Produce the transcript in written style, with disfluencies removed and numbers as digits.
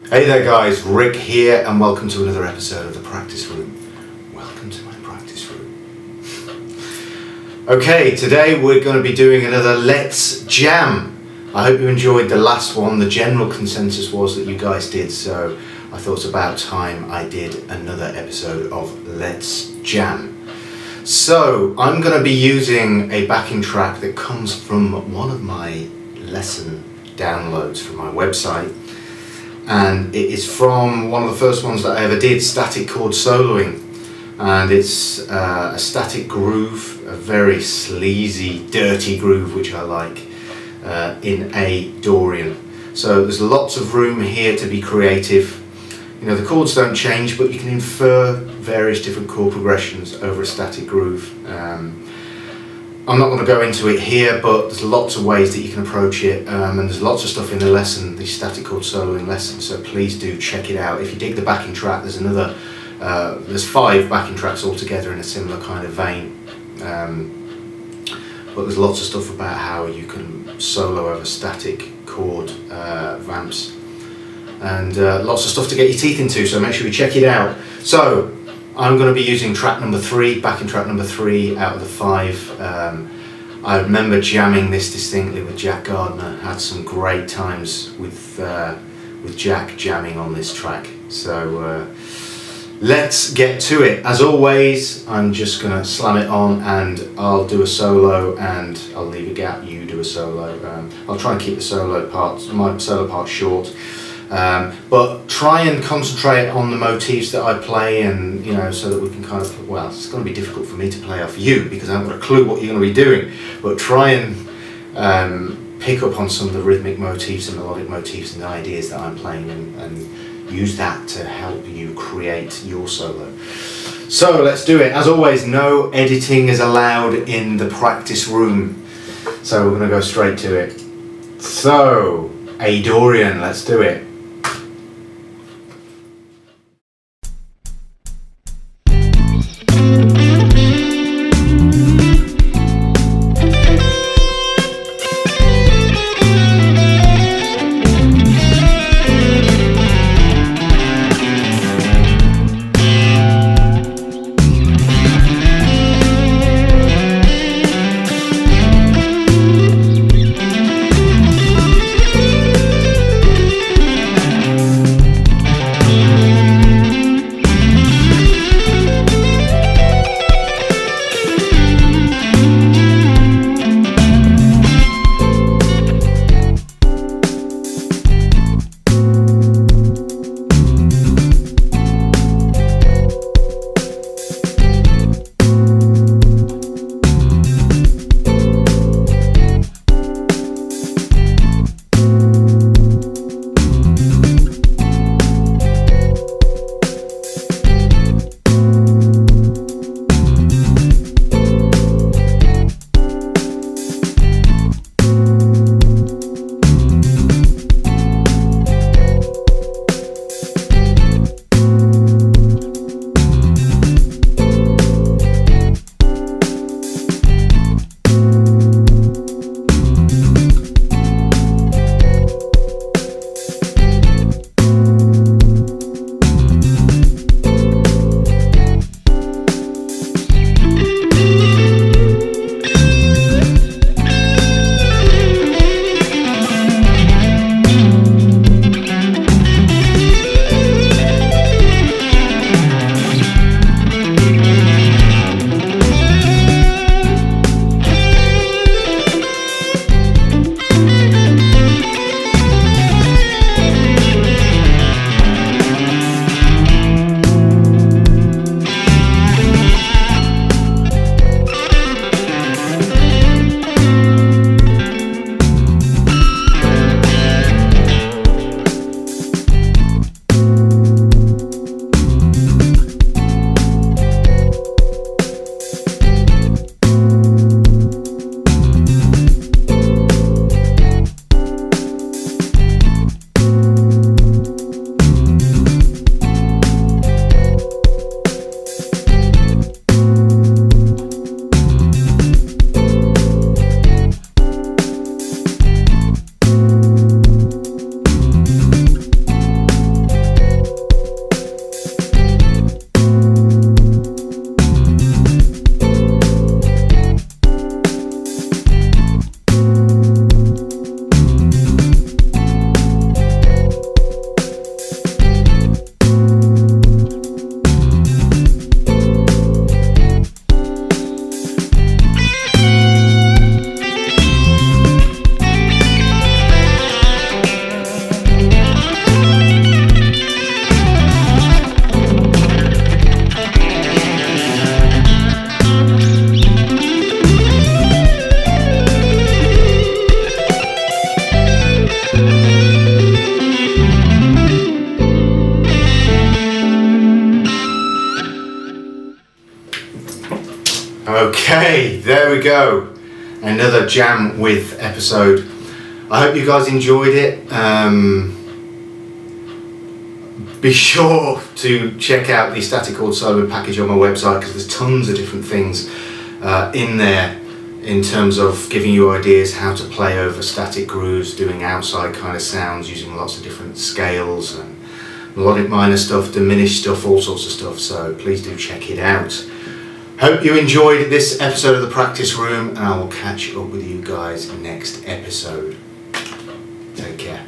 Hey there guys, Rick here and welcome to another episode of The Practice Room. Welcome to my practice room. Okay, today we're going to be doing another Let's Jam. I hope you enjoyed the last one. The general consensus was that you guys did, so I thought it's about time I did another episode of Let's Jam. So I'm going to be using a backing track that comes from one of my lesson downloads from my website. And it is from one of the first ones that I ever did, static chord soloing, and it's a static groove, a very sleazy, dirty groove which I like, in A Dorian. So there's lots of room here to be creative. You know, the chords don't change, but you can infer various different chord progressions over a static groove. I'm not going to go into it here, but there's lots of ways that you can approach it, and there's lots of stuff in the lesson, the static chord soloing lesson, so please do check it out. If you dig the backing track, there's another, there's 5 backing tracks altogether in a similar kind of vein, but there's lots of stuff about how you can solo over static chord vamps, and lots of stuff to get your teeth into, so make sure you check it out. So I'm going to be using track number 3, backing track number 3 out of the 5. I remember jamming this distinctly with Jack Gardner. Had some great times with Jack jamming on this track. So let's get to it. As always, I'm just going to slam it on and I'll do a solo and I'll leave a gap, you do a solo. I'll try and keep the solo parts, my solo part short. But try and concentrate on the motifs that I play, and you know, so that we can kind of, well, it's going to be difficult for me to play off you because I haven't got a clue what you're going to be doing, but try and pick up on some of the rhythmic motifs and melodic motifs and the ideas that I'm playing, and use that to help you create your solo. So let's do it. As always, no editing is allowed in the practice room, so we're going to go straight to it. So A Dorian, let's do it. Okay, there we go. Another Jam With episode. I hope you guys enjoyed it. Be sure to check out the Static Chord Soloing package on my website, because there's tons of different things in there in terms of giving you ideas how to play over static grooves, doing outside kind of sounds using lots of different scales and melodic minor stuff, diminished stuff, all sorts of stuff. So please do check it out. Hope you enjoyed this episode of the Practice Room, and I will catch up with you guys next episode. Take care.